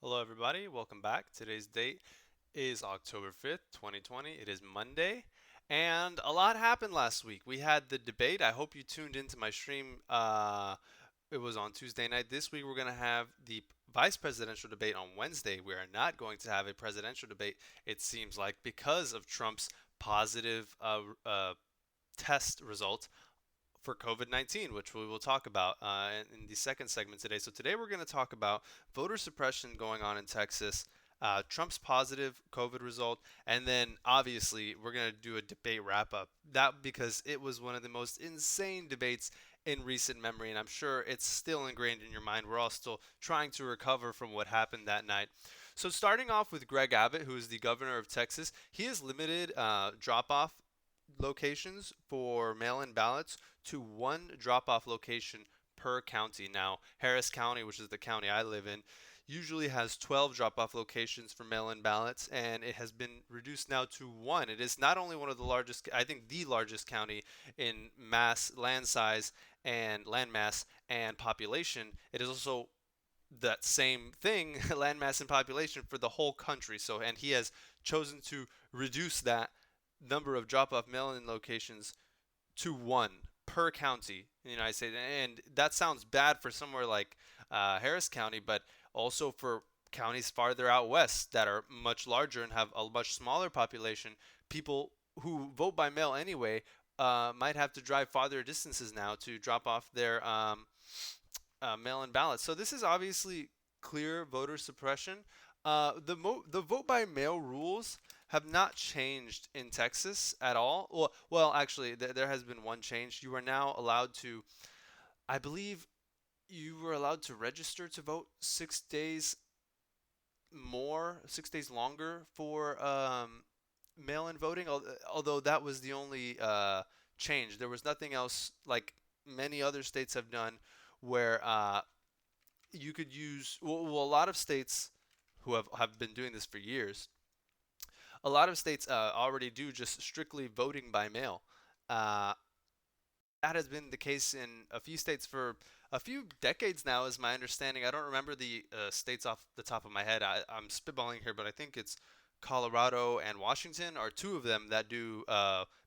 Hello, everybody. Welcome back. Today's date is October 5th, 2020. It is Monday, and a lot happened last week. We had the debate. I hope you tuned into my stream. It was on Tuesday night. This week, we're going to have the vice presidential debate on Wednesday. We are not going to have a presidential debate, it seems like, because of Trump's positive test result for COVID-19, which we will talk about in the second segment today. So today we're going to talk about voter suppression going on in Texas, Trump's positive COVID result, and then obviously we're going to do a debate wrap up. That because it was one of the most insane debates in recent memory, and I'm sure it's still ingrained in your mind. We're all still trying to recover from what happened that night. So starting off with Greg Abbott, who is the governor of Texas, he has limited drop-off locations for mail-in ballots to one drop-off location per county. Now, Harris County, which is the county I live in, usually has 12 drop-off locations for mail-in ballots, and it has been reduced now to one. It is not only one of the largest, I think the largest county in mass land size and land mass and population. It is also that same thing, land mass and population for the whole country. So, and he has chosen to reduce that number of drop-off mail-in locations to one per county in the United States. And that sounds bad for somewhere like Harris County, but also for counties farther out west that are much larger and have a much smaller population. People who vote by mail anyway might have to drive farther distances now to drop off their mail-in ballots. So this is obviously clear voter suppression. The vote by mail rules have not changed in Texas at all. Well, actually, there has been one change. You are now allowed to, I believe, you were allowed to register to vote 6 days more, 6 days longer for mail-in voting. Although that was the only change. There was nothing else like many other states have done where you could use. Well, a lot of states who have been doing this for years, a lot of states already do just strictly voting by mail. Uh, that has been the case in a few states for a few decades now, is my understanding. I don't remember the states off the top of my head. I'm spitballing here, but I think it's Colorado and Washington are two of them that do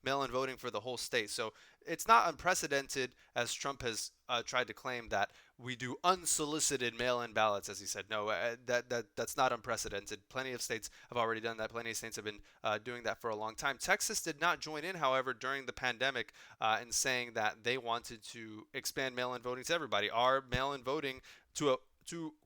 mail-in voting for the whole state. So it's not unprecedented, as Trump has tried to claim that we do unsolicited mail-in ballots, as he said. No, that's not unprecedented. Plenty of states have already done that. Plenty of states have been doing that for a long time. Texas did not join in, however, during the pandemic in saying that they wanted to expand mail-in voting to everybody. Our mail-in voting to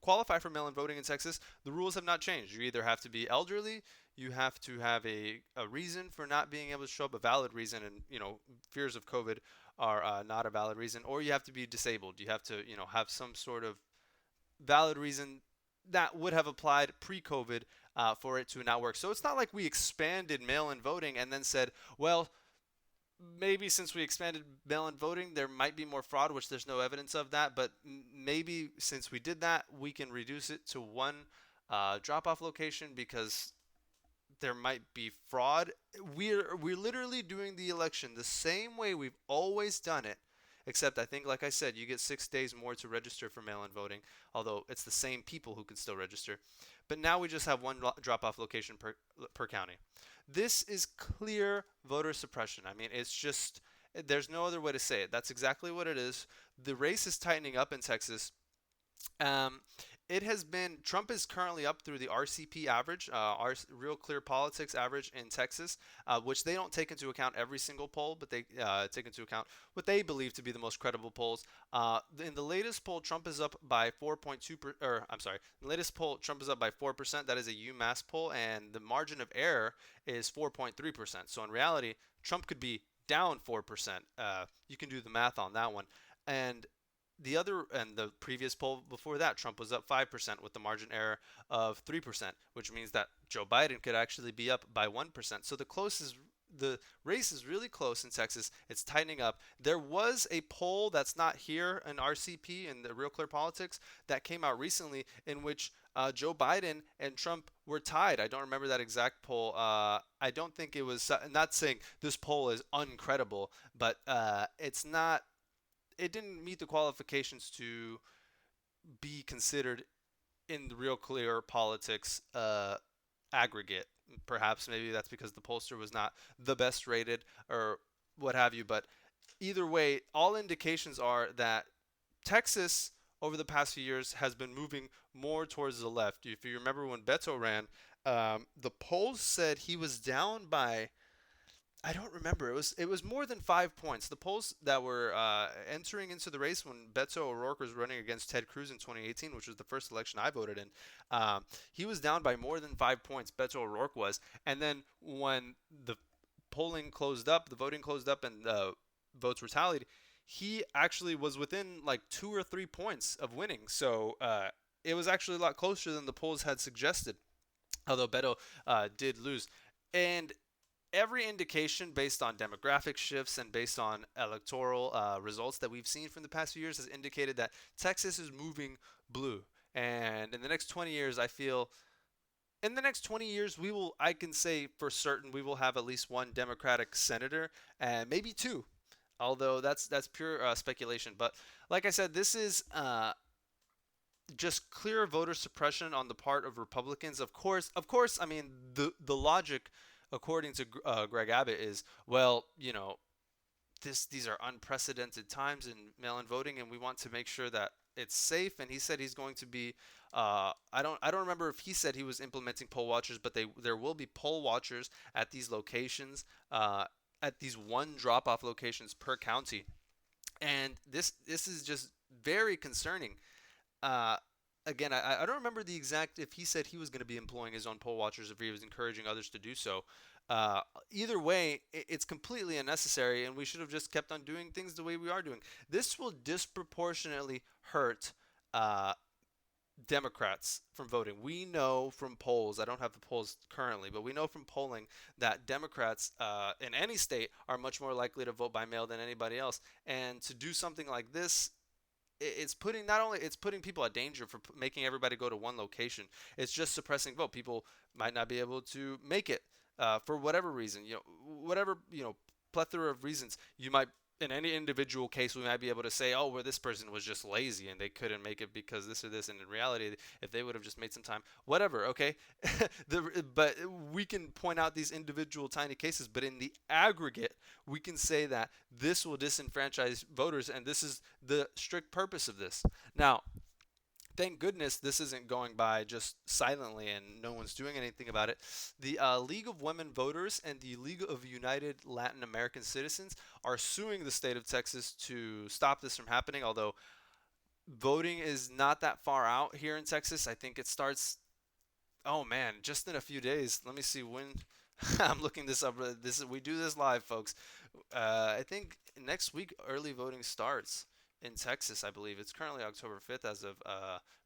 qualify for mail-in voting in Texas, the rules have not changed. You either have to be elderly, you have to have a reason for not being able to show up, a valid reason, and fears of COVID are not a valid reason, or you have to be disabled. You have to have some sort of valid reason that would have applied pre-COVID for it to not work. So it's not like we expanded mail-in voting and then said, well, maybe since we expanded mail-in voting, there might be more fraud, which there's no evidence of that. But maybe since we did that, we can reduce it to one drop-off location because there might be fraud. We're literally doing the election the same way we've always done it, except I think, like I said, you get 6 days more to register for mail-in voting, although it's the same people who can still register. But now we just have one drop-off location per county. This is clear voter suppression. I mean, it's just there's no other way to say it. That's exactly what it is. The race is tightening up in Texas. Um, it has been Trump is currently up through the RCP average, our Real Clear Politics average in Texas, which they don't take into account every single poll, but they take into account what they believe to be the most credible polls. In the latest poll, Trump is up by 4.2 or I'm sorry, the latest poll Trump is up by 4%. That is a UMass poll, and the margin of error is 4.3%. So in reality, Trump could be down 4%. You can do the math on that one, and the previous poll before that, Trump was up 5% with the margin error of 3%, which means that Joe Biden could actually be up by 1%. So the race is really close in Texas. It's tightening up. There was a poll that's not here in RCP in the Real Clear Politics that came out recently in which Joe Biden and Trump were tied. I don't remember that exact poll. I don't think it was. Not saying this poll is uncredible, but it's not. It didn't meet the qualifications to be considered in the real clear politics aggregate. Perhaps maybe that's because the pollster was not the best rated or what have you. But either way, all indications are that Texas over the past few years has been moving more towards the left. If you remember when Beto ran, the polls said he was down by, I don't remember. It was more than 5 points. The polls that were entering into the race when Beto O'Rourke was running against Ted Cruz in 2018, which was the first election I voted in, he was down by more than 5 points. Beto O'Rourke was, and then when the polling closed up, the voting closed up, and votes were tallied, he actually was within like 2 or 3 points of winning. So it was actually a lot closer than the polls had suggested. Although Beto did lose, and every indication based on demographic shifts and based on electoral results that we've seen from the past few years has indicated that Texas is moving blue. And in the next 20 years, I feel in the next 20 years, I can say for certain, we will have at least one Democratic senator and maybe two. Although that's pure speculation. But like I said, this is just clear voter suppression on the part of Republicans. Of course. I mean, the logic, according to Greg Abbott, is, well, these are unprecedented times in mail-in voting, and we want to make sure that it's safe. And he said he's going to be. I don't remember if he said he was implementing poll watchers, but there will be poll watchers at these locations, at these one drop-off locations per county, and this is just very concerning. uh, Again, I don't remember the exact if he said he was going to be employing his own poll watchers, if he was encouraging others to do so. Either way, it's completely unnecessary, and we should have just kept on doing things the way we are doing. This will disproportionately hurt uh, Democrats from voting. We know from polls, I don't have the polls currently, but we know from polling that Democrats in any state are much more likely to vote by mail than anybody else. And to do something like this, it's putting not only it's putting people at danger for making everybody go to one location. It's just suppressing vote. People might not be able to make it for whatever reason. Whatever plethora of reasons. You might in any individual case we might be able to say, oh, well, this person was just lazy and they couldn't make it because this or this. And in reality, if they would have just made some time, whatever, okay. But we can point out these individual tiny cases, but in the aggregate, we can say that this will disenfranchise voters, and this is the strict purpose of this. Now, thank goodness this isn't going by just silently and no one's doing anything about it. The League of Women Voters and the League of United Latin American Citizens are suing the state of Texas to stop this from happening, although voting is not that far out here in Texas. I think it starts, oh man, just in a few days. Let me see when. I'm looking this up. We do this live, folks. I think next week early voting starts in Texas. I believe it's currently October 5th as of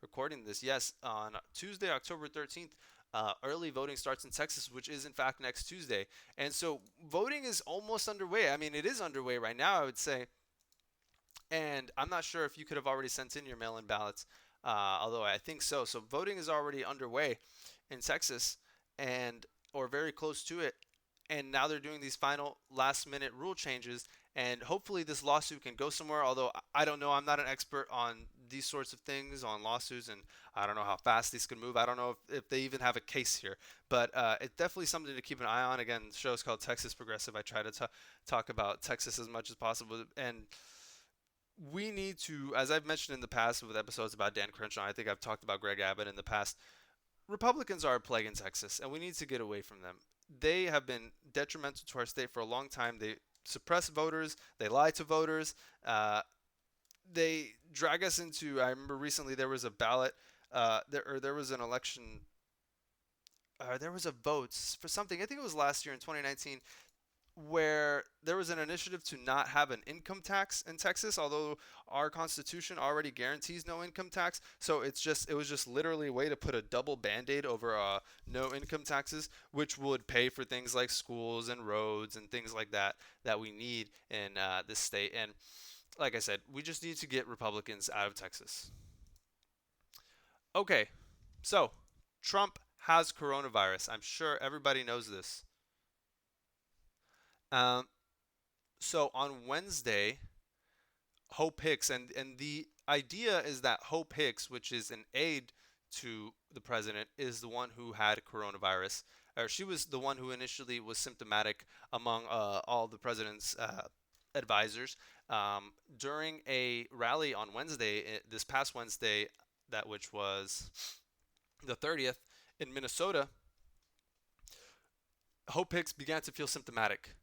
recording this. Yes, on Tuesday, October 13th, early voting starts in Texas, which is in fact next Tuesday. And so voting is almost underway. I mean, it is underway right now, I would say. And I'm not sure if you could have already sent in your mail-in ballots, although I think so. So voting is already underway in Texas, and or very close to it. And now they're doing these final last-minute rule changes, and hopefully this lawsuit can go somewhere. Although I don't know, I'm not an expert on these sorts of things, on lawsuits, and I don't know how fast these can move. I don't know if they even have a case here, but it's definitely something to keep an eye on. Again, the show is called Texas Progressive. I try to talk about Texas as much as possible, and we need to, as I've mentioned in the past with episodes about Dan Crenshaw, I think I've talked about Greg Abbott in the past. Republicans are a plague in Texas, and we need to get away from them. They have been detrimental to our state for a long time. They suppress voters, they lie to voters, they drag us into. I remember recently there was a ballot, there was an election, there was a vote for something. I think it was last year in 2019, where there was an initiative to not have an income tax in Texas, although our constitution already guarantees no income tax. So it was just literally a way to put a double band-aid over no income taxes, which would pay for things like schools and roads and things like that that we need in this state. And like I said, we just need to get Republicans out of Texas. Okay, so Trump has coronavirus. I'm sure everybody knows this. Um, so on Wednesday, Hope Hicks, and the idea is that Hope Hicks, which is an aide to the president is the one who had coronavirus, or she was the one who initially was symptomatic among all the president's advisors during a rally on Wednesday, this past Wednesday, that which was the 30th in Minnesota. Hope Hicks began to feel symptomatic.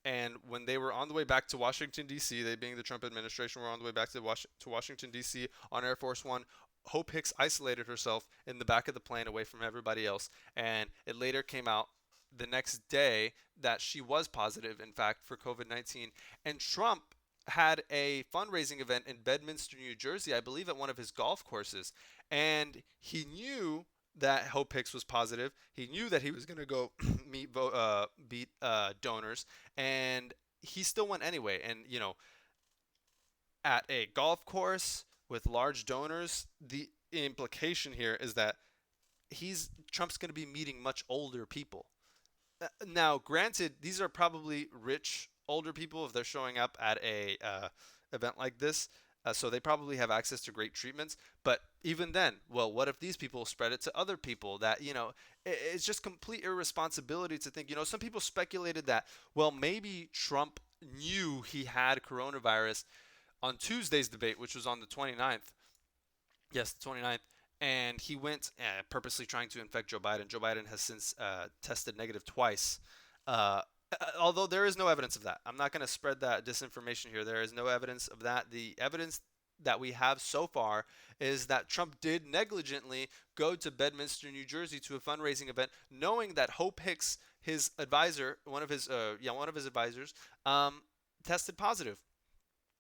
And when they were on the way back to Washington, D.C., they being the Trump administration, were on the way back to Washington, D.C. on Air Force One, Hope Hicks isolated herself in the back of the plane away from everybody else. And it later came out the next day that she was positive, in fact, for COVID-19. And Trump had a fundraising event in Bedminster, New Jersey, I believe at one of his golf courses. And he knew that Hope Hicks was positive. He knew that he was going to go beat donors, and he still went anyway. And at a golf course with large donors, the implication here is that Trump's going to be meeting much older people. Now, granted, these are probably rich older people if they're showing up at a event like this. So they probably have access to great treatments. But even then, well, what if these people spread it to other people? That, it's just complete irresponsibility to think, some people speculated that, well, maybe Trump knew he had coronavirus on Tuesday's debate, which was on the 29th. Yes, the 29th. And he went purposely trying to infect Joe Biden. Joe Biden has since tested negative twice. Although there is no evidence of that. I'm not going to spread that disinformation here. There is no evidence of that. The evidence that we have so far is that Trump did negligently go to Bedminster, New Jersey to a fundraising event, knowing that Hope Hicks, his advisor, one of his advisors, tested positive,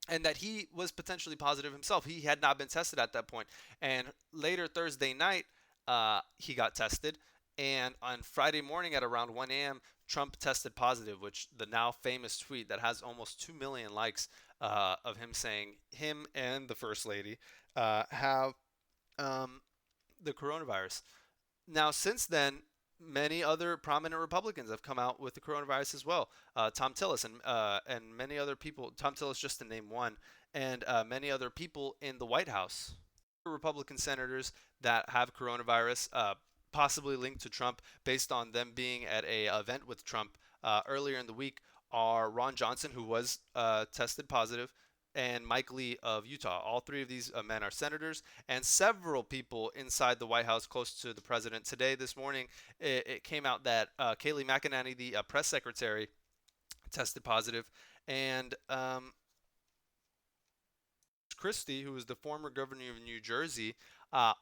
and that he was potentially positive himself. He had not been tested at that point. And later Thursday night, he got tested. And on Friday morning at around 1 a.m., Trump tested positive, which the now famous tweet that has almost 2 million likes of him saying him and the First Lady have the coronavirus. Now, since then, many other prominent Republicans have come out with the coronavirus as well. Tom Tillis and many other people. Tom Tillis, just to name one, and many other people in the White House. Republican senators that have coronavirus, possibly linked to Trump, based on them being at a event with Trump earlier in the week, are Ron Johnson, who was tested positive, and Mike Lee of Utah. All three of these men are senators, and several people inside the White House close to the president. Today, this morning, it came out that Kayleigh McEnany, the press secretary, tested positive, and Christie, who was the former governor of New Jersey,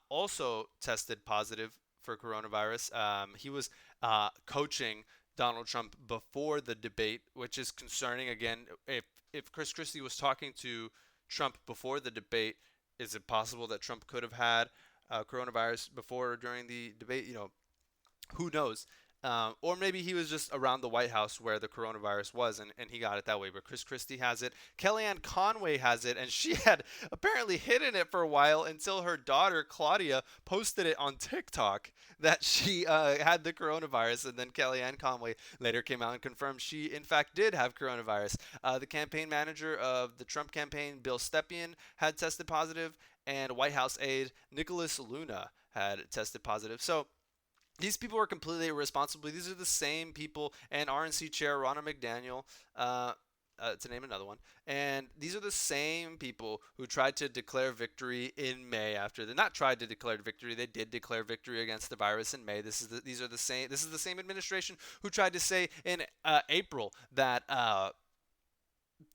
also tested positive for coronavirus. He was coaching Donald Trump before the debate, which is concerning. Again, if Chris Christie was talking to Trump before the debate, is it possible that Trump could have had coronavirus before or during the debate? Who knows? Or maybe he was just around the White House where the coronavirus was, and he got it that way. But Chris Christie has it. Kellyanne Conway has it, and she had apparently hidden it for a while until her daughter, Claudia, posted it on TikTok that she had the coronavirus. And then Kellyanne Conway later came out and confirmed she, in fact, did have coronavirus. The campaign manager of the Trump campaign, Bill Stepien, had tested positive, and White House aide Nicholas Luna had tested positive. So these people are completely irresponsible. These are the same people, and RNC chair Ronna McDaniel, to name another one. And these are the same people who tried to declare victory in May after they not tried to declare victory. They did declare victory against the virus in May. This is the same administration who tried to say in April that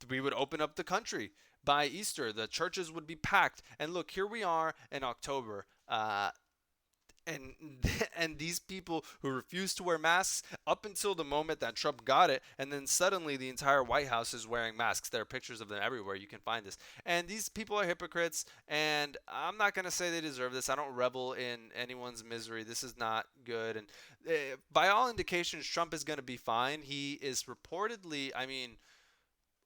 we would open up the country by Easter. The churches would be packed. And look, here we are in October. And these people who refused to wear masks up until the moment that Trump got it, and then suddenly the entire White House is wearing masks. There are pictures of them everywhere. You can find this. And these people are hypocrites, and I'm not going to say they deserve this. I don't revel in anyone's misery. This is not good. And by all indications, Trump is going to be fine. He is reportedly,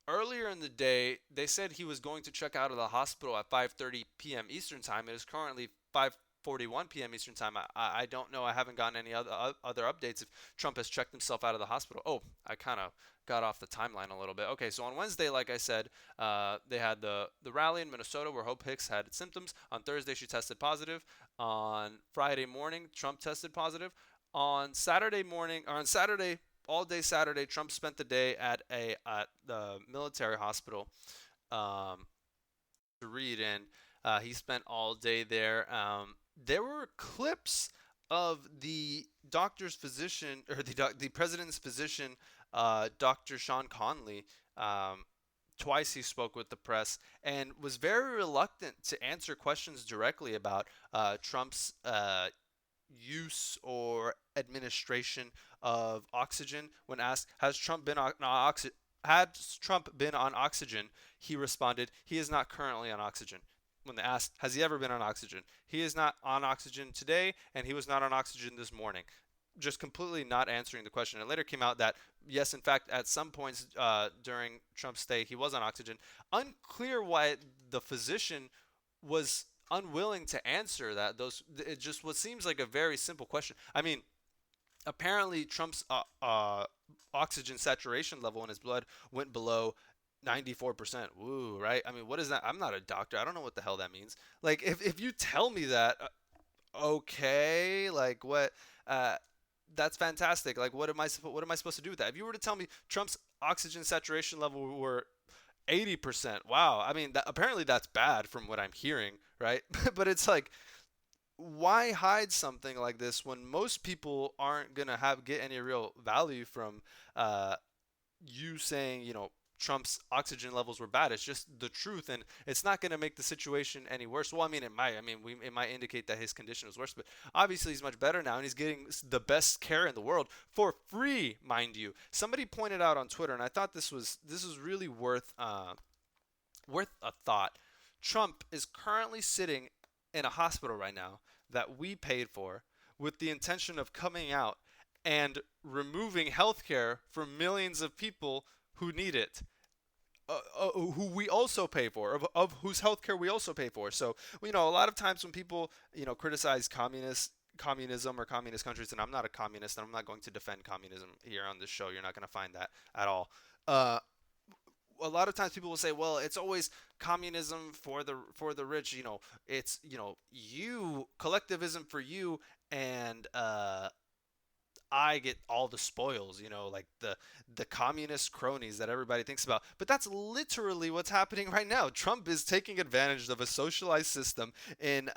earlier in the day, they said he was going to check out of the hospital at 5:30 p.m. Eastern time. It is currently 5:40 12:41 p.m. Eastern time. I don't know. I haven't gotten any other updates if Trump has checked himself out of the hospital. Oh, I kind of got off the timeline a little bit. Okay, so on Wednesday, like I said, they had the rally in Minnesota where Hope Hicks had symptoms. On Thursday, she tested positive. On Friday morning, Trump tested positive. On Saturday morning, or on Saturday, all day Saturday, Trump spent the day at the military hospital. Um, to read, and he spent all day there. There were clips of the doctor's physician or the president's physician, Dr. Sean Conley. Um, Twice he spoke with the press and was very reluctant to answer questions directly about Trump's use or administration of oxygen. When asked, has Trump been on oxygen? He responded, he is not currently on oxygen. When they asked, has he ever been on oxygen? He is not on oxygen today, and he was not on oxygen this morning. Just completely not answering the question. It later came out that, yes, in fact, at some points during Trump's stay, he was on oxygen. Unclear why the physician was unwilling to answer that. It just what seems like a very simple question. I mean, apparently Trump's oxygen saturation level in his blood went below 94%. Woo, right? I mean, what is that? I'm not a doctor. I don't know what the hell that means. Like, if you tell me that, okay, like what? Uh, that's fantastic. Like, what am I supposed to do with that? If you were to tell me Trump's oxygen saturation level were 80%, wow. I mean, apparently that's bad from what I'm hearing, right? But it's like, why hide something like this when most people aren't gonna get any real value from uh, you saying, Trump's oxygen levels were bad. It's just the truth, and it's not going to make the situation any worse. Well, I mean, it might. I mean, it might indicate that his condition was worse, but obviously he's much better now, and he's getting the best care in the world for free, mind you. Somebody pointed out on Twitter, and I thought this was really worth a thought. Trump is currently sitting in a hospital right now that we paid for, with the intention of coming out and removing healthcare from millions of people who need it, who we also pay for, of whose healthcare we also pay for. So, a lot of times when people, criticize communism or communist countries, and I'm not a communist, and I'm not going to defend communism here on this show. You're not going to find that at all. Uh, a lot of times people will say, well, it's always communism for the rich. It's you collectivism for you, and I get all the spoils, like the communist cronies that everybody thinks about. But that's literally what's happening right now. Trump is taking advantage of a socialized system in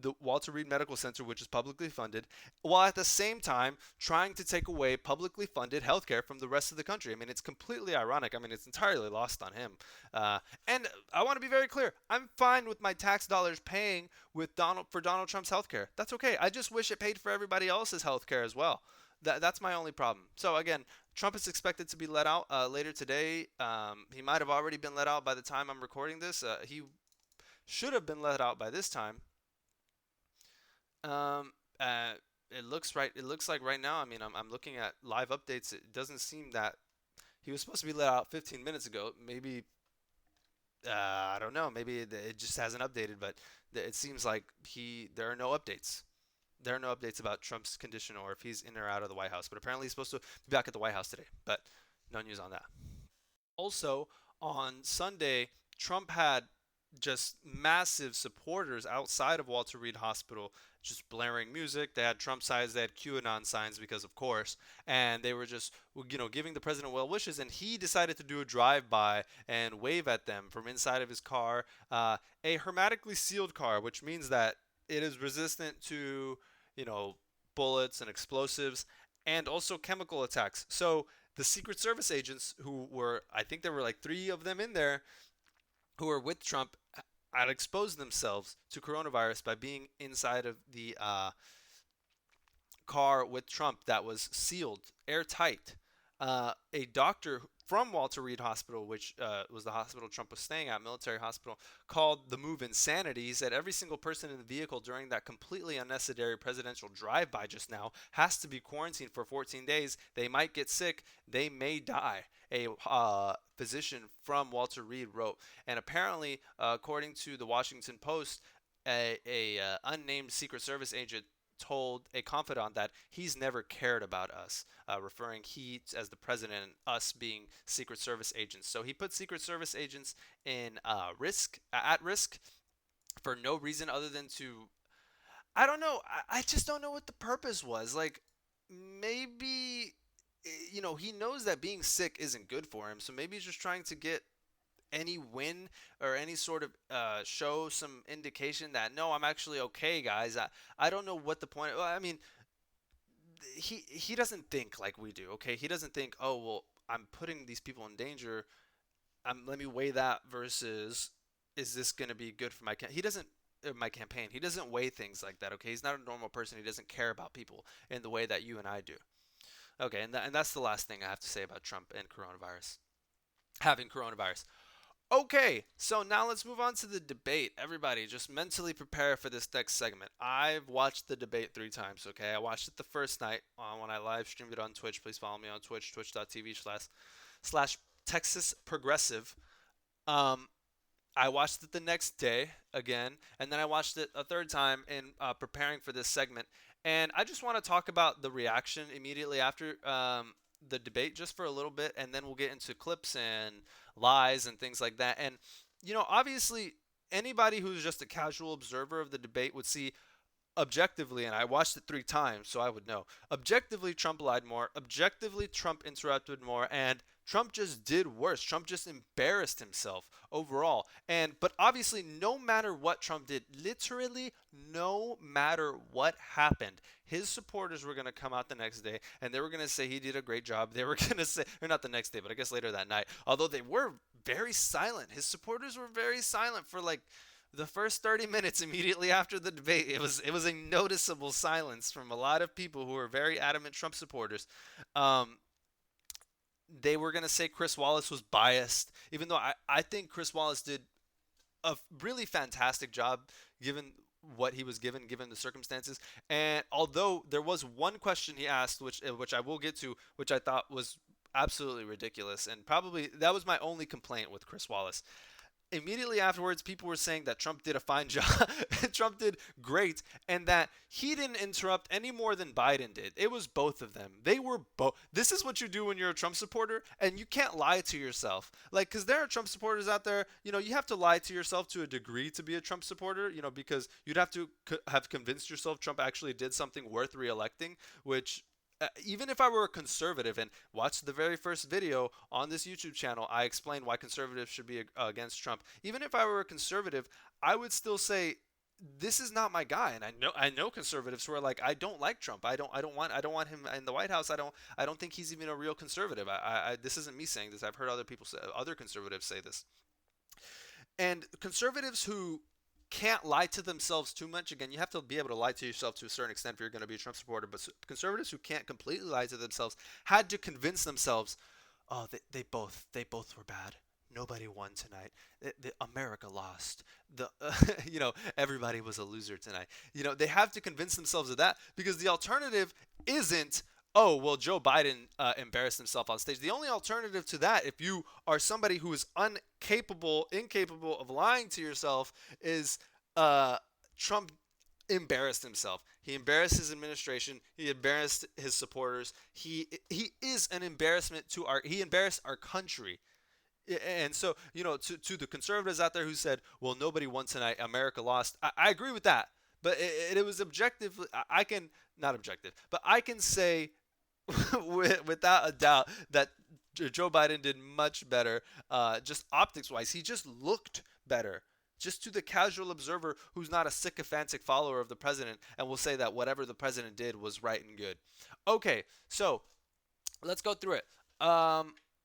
the Walter Reed Medical Center, which is publicly funded, while at the same time trying to take away publicly funded healthcare from the rest of the country. I mean, it's completely ironic. I mean, it's entirely lost on him. And I want to be very clear. I'm fine with my tax dollars paying for Donald Trump's healthcare. That's okay. I just wish it paid for everybody else's healthcare as well. That's my only problem. So again, Trump is expected to be let out later today. He might have already been let out by the time I'm recording this. He should have been let out by this time. Um, it looks right. It looks like right now. I mean, I'm looking at live updates. It doesn't seem that he was supposed to be let out 15 minutes ago. Maybe I don't know. Maybe it just hasn't updated. But it seems like there are no updates. There are no updates about Trump's condition or if he's in or out of the White House. But apparently he's supposed to be back at the White House today. But no news on that. Also, on Sunday, Trump had just massive supporters outside of Walter Reed Hospital just blaring music. They had Trump signs, they had QAnon signs because of course, and they were just giving the president well wishes, and he decided to do a drive-by and wave at them from inside of his car, a hermetically sealed car, which means that it is resistant to bullets and explosives and also chemical attacks. So the Secret Service agents who were, I think there were like 3 of them in there, who were with Trump, had exposed themselves to coronavirus by being inside of the car with Trump that was sealed, airtight. A doctor from Walter Reed Hospital, which was the hospital Trump was staying at, military hospital, called the move insanity. He said every single person in the vehicle during that completely unnecessary presidential drive-by just now has to be quarantined for 14 days. They might get sick. They may die. A physician from Walter Reed wrote. And apparently, according to the Washington Post, a unnamed Secret Service agent told a confidant that he's never cared about us, referring he as the president and us being Secret Service agents. So he put Secret Service agents in at risk for no reason other than to, I don't know. I just don't know what the purpose was. Like, maybe, he knows that being sick isn't good for him. So maybe he's just trying to get any win or any sort of show some indication that, no, I'm actually okay, guys. I don't know what the point. Well, I mean, he doesn't think like we do. Okay, he doesn't think, oh well, I'm putting these people in danger. Let me weigh that versus, is this going to be good for he doesn't my campaign. He doesn't weigh things like that. Okay, he's not a normal person. He doesn't care about people in the way that you and I do. Okay, and that's the last thing I have to say about Trump and coronavirus. Having coronavirus. Okay, so now let's move on to the debate. Everybody, just mentally prepare for this next segment. I've watched the debate 3 times, okay? I watched it the first night when I live streamed it on Twitch. Please follow me on Twitch, twitch.tv/slash Texas Progressive. Um, I watched it the next day again, and then I watched it a third time in preparing for this segment. And I just want to talk about the reaction immediately after the debate just for a little bit, and then we'll get into clips and lies and things like that. And, obviously, anybody who's just a casual observer of the debate would see objectively, and I watched it 3 times, so I would know. Objectively, Trump lied more. Objectively, Trump interrupted more, and Trump just did worse. Trump just embarrassed himself overall. But obviously, no matter what Trump did, literally no matter what happened, his supporters were going to come out the next day and they were going to say he did a great job. They were going to say, or not the next day, but I guess later that night. Although they were very silent. His supporters were very silent for like the first 30 minutes immediately after the debate. It was a noticeable silence from a lot of people who were very adamant Trump supporters. Um, they were going to say Chris Wallace was biased, even though I think Chris Wallace did a really fantastic job given what he was given the circumstances. And although there was one question he asked, which I will get to, which I thought was absolutely ridiculous, and probably that was my only complaint with Chris Wallace. Immediately afterwards, people were saying that Trump did a fine job, Trump did great, and that he didn't interrupt any more than Biden did. It was both of them. They were both. This is what you do when you're a Trump supporter, and you can't lie to yourself. Like, because there are Trump supporters out there, you have to lie to yourself to a degree to be a Trump supporter, because you'd have to have convinced yourself Trump actually did something worth reelecting, which even if I were a conservative and watched the very first video on this YouTube channel, I explained why conservatives should be against Trump. Even if I were a conservative, I would still say this is not my guy. And I know conservatives who are like, I don't like Trump. I don't want him in the White House. I don't think he's even a real conservative. This isn't me saying this. I've heard other conservatives say this. And conservatives who can't lie to themselves too much. Again, you have to be able to lie to yourself to a certain extent if you're going to be a Trump supporter. But conservatives who can't completely lie to themselves had to convince themselves, oh, they both were bad. Nobody won tonight. America lost. Everybody was a loser tonight. They have to convince themselves of that because the alternative isn't, oh, well, Joe Biden embarrassed himself on stage. The only alternative to that, if you are somebody who is incapable of lying to yourself, is Trump embarrassed himself. He embarrassed his administration. He embarrassed his supporters. He is an embarrassment he embarrassed our country. And so, to the conservatives out there who said, well, nobody won tonight, America lost. I agree with that. But it was objective. I can, not objective, but I can say without a doubt that Joe Biden did much better, just optics wise. He just looked better. Just to the casual observer who's not a sycophantic follower of the president and will say that whatever the president did was right and good. Okay, so let's go through it.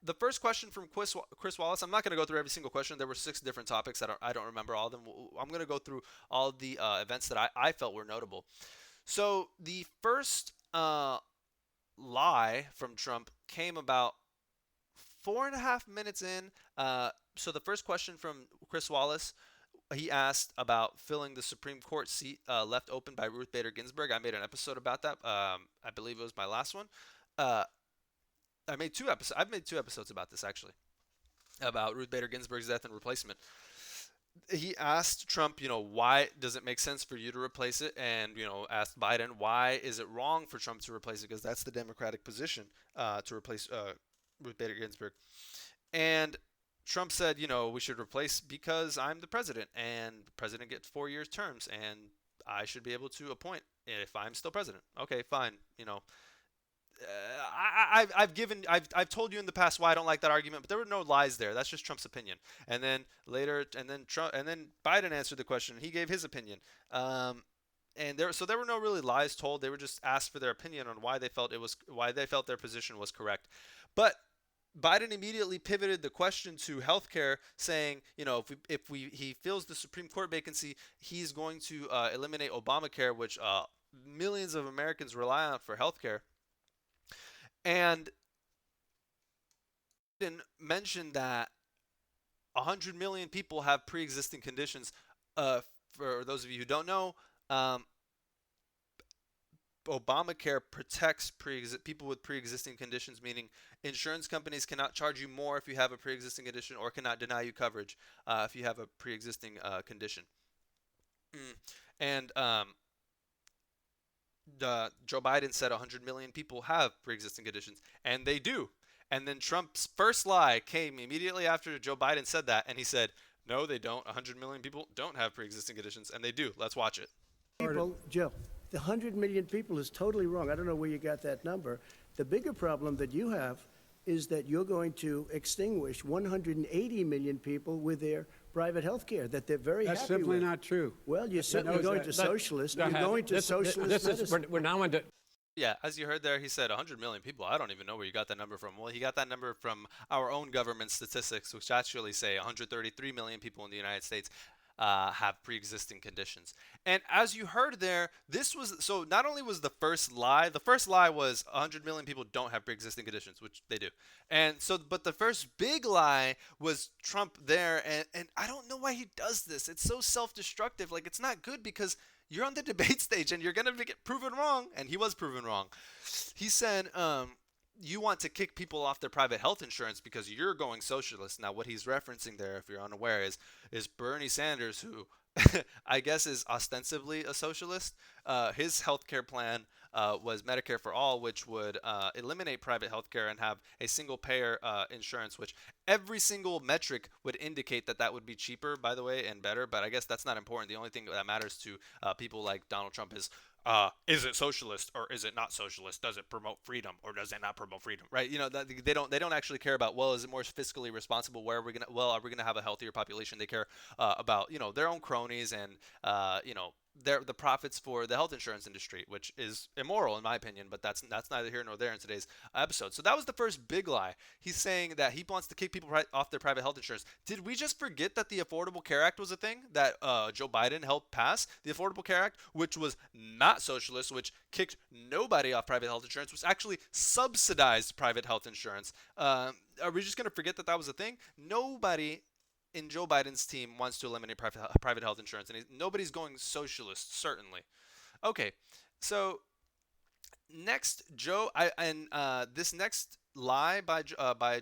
The first question from Chris Wallace. I'm not going to go through every single question. There were 6 different topics. I don't remember all of them. I'm going to go through all of the events that I felt were notable. So the first lie from Trump came about 4.5 minutes in. So the first question from Chris Wallace, he asked about filling the Supreme Court seat left open by Ruth Bader Ginsburg. I made an episode about that. I believe it was my last one. I've made 2 episodes about this, actually, about Ruth Bader Ginsburg's death and replacement. he asked Trump, why does it make sense for you to replace it? And, asked Biden, why is it wrong for Trump to replace it? Because that's the Democratic position, to replace Ruth Bader Ginsburg. And Trump said, we should replace because I'm the president, and the president gets 4 years terms, and I should be able to appoint if I'm still president. Okay, fine. I've told you in the past why I don't like that argument, but there were no lies there. That's just Trump's opinion. And then later, and then Biden answered the question. He gave his opinion. And there were no really lies told. They were just asked for their opinion on why they felt their position was correct. But Biden immediately pivoted the question to healthcare, saying, if he fills the Supreme Court vacancy, he's going to eliminate Obamacare, which millions of Americans rely on for healthcare. And Biden mentioned that 100 million people have pre-existing conditions. For those of you who don't know, Obamacare protects people with pre-existing conditions, meaning insurance companies cannot charge you more if you have a pre-existing condition, or cannot deny you coverage if you have a pre-existing condition. And Joe Biden said 100 million people have pre-existing conditions, and they do. And then Trump's first lie came immediately after Joe Biden said that, and he said, no, they don't. 100 million people don't have pre-existing conditions, and they do. Let's watch it. People, Joe, the 100 million people is totally wrong. I don't know where you got that number. The bigger problem that you have is that you're going to extinguish 180 million people with their private health care that they're very happy with. That's simply not true. Well, you're certainly going to socialist. You're going to socialist medicine. We're now into... Yeah, as you heard there, he said 100 million people. I don't even know where you got that number from. Well, he got that number from our own government statistics, which actually say 133 million people in the United States have pre-existing conditions. And as you heard there, so not only was the first lie was 100 million people don't have pre-existing conditions, which they do. And so, but the first big lie was Trump there. And I don't know why he does this. It's so self-destructive. Like, it's not good, because you're on the debate stage and you're going to get proven wrong. And he was proven wrong. He said, you want to kick people off their private health insurance because you're going socialist. Now, what he's referencing there, if you're unaware, is Bernie Sanders, who I guess is ostensibly a socialist. His healthcare plan was Medicare for All, which would eliminate private healthcare and have a single payer insurance, which every single metric would indicate that would be cheaper, by the way, and better. But I guess that's not important. The only thing that matters to people like Donald Trump is it socialist or is it not socialist? Does it promote freedom or does it not promote freedom? Right? They don't actually care about, well, is it more fiscally responsible? Are we gonna have a healthier population? They care about their own cronies and the profits for the health insurance industry, which is immoral in my opinion, but that's neither here nor there in today's episode. So that was the first big lie. He's saying that he wants to kick people off their private health insurance. Did we just forget that the Affordable Care Act was a thing that Joe Biden helped pass? The Affordable Care Act, which was not socialist, which kicked nobody off private health insurance, which actually subsidized private health insurance. Are we just going to forget that was a thing? Nobody in Joe Biden's team wants to eliminate private health insurance, and nobody's going socialist, certainly. Okay, so next, this next lie by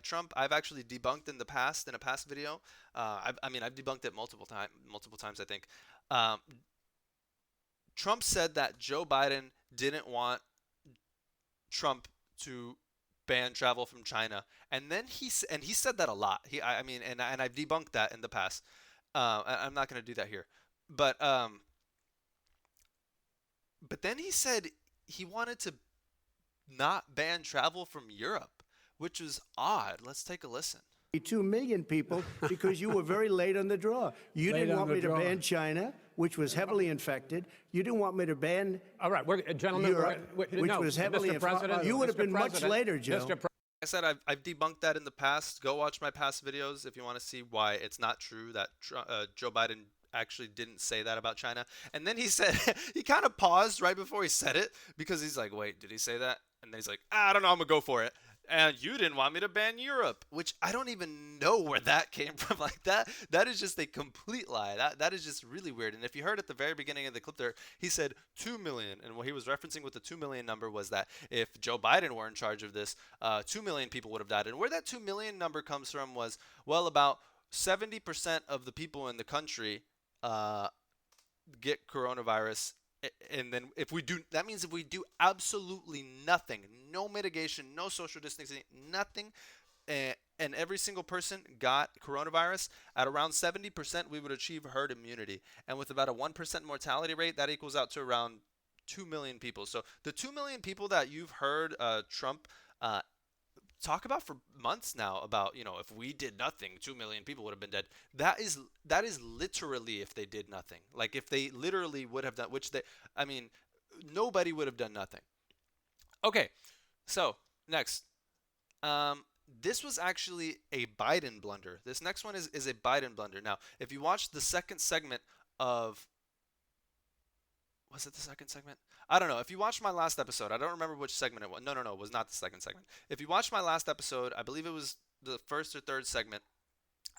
Trump, I've actually debunked in a past video. I've debunked it multiple times, I think. Trump said that Joe Biden didn't want Trump to ban travel from China, and then he said that a lot. I've debunked that in the past. I'm not going to do that here, but then he said he wanted to not ban travel from Europe, which was odd. Let's take a listen. 2 million people because you were very late on the draw. You didn't want me to ban China, which was heavily infected. You didn't want me to ban gentlemen, Europe, which was heavily infected. You would have been much later, Joe. I said I've debunked that in the past. Go watch my past videos if you want to see why it's not true that Joe Biden actually didn't say that about China. And then he said, he kind of paused right before he said it because he's like, wait, did he say that? And then he's like, I don't know, I'm going to go for it. And you didn't want me to ban Europe, which I don't even know where that came from. Like that is just a complete lie. That is just really weird. And if you heard at the very beginning of the clip there, he said 2 million. And what he was referencing with the 2 million number was that if Joe Biden were in charge of this, 2 million people would have died. And where that 2 million number comes from was, well, about 70% of the people in the country uh, get coronavirus. And then if we do, that means if we do absolutely nothing, no mitigation, no social distancing, nothing, and every single person got coronavirus, at around 70%, we would achieve herd immunity. And with about a 1% mortality rate, that equals out to around 2 million people. So the 2 million people that you've heard Trump uh, talk about for months now about, if we did nothing, 2 million people would have been dead. That is literally if they did nothing. Like if they literally would have done, which they, I mean, nobody would have done nothing. Okay, so next. Um, this was actually a Biden blunder. This next one is a Biden blunder. Now, if you watch the second segment of, was it the second segment? I don't know. If you watched my last episode, I don't remember which segment it was. No, no, no, it was not the second segment. If you watched my last episode, I believe it was the first or third segment.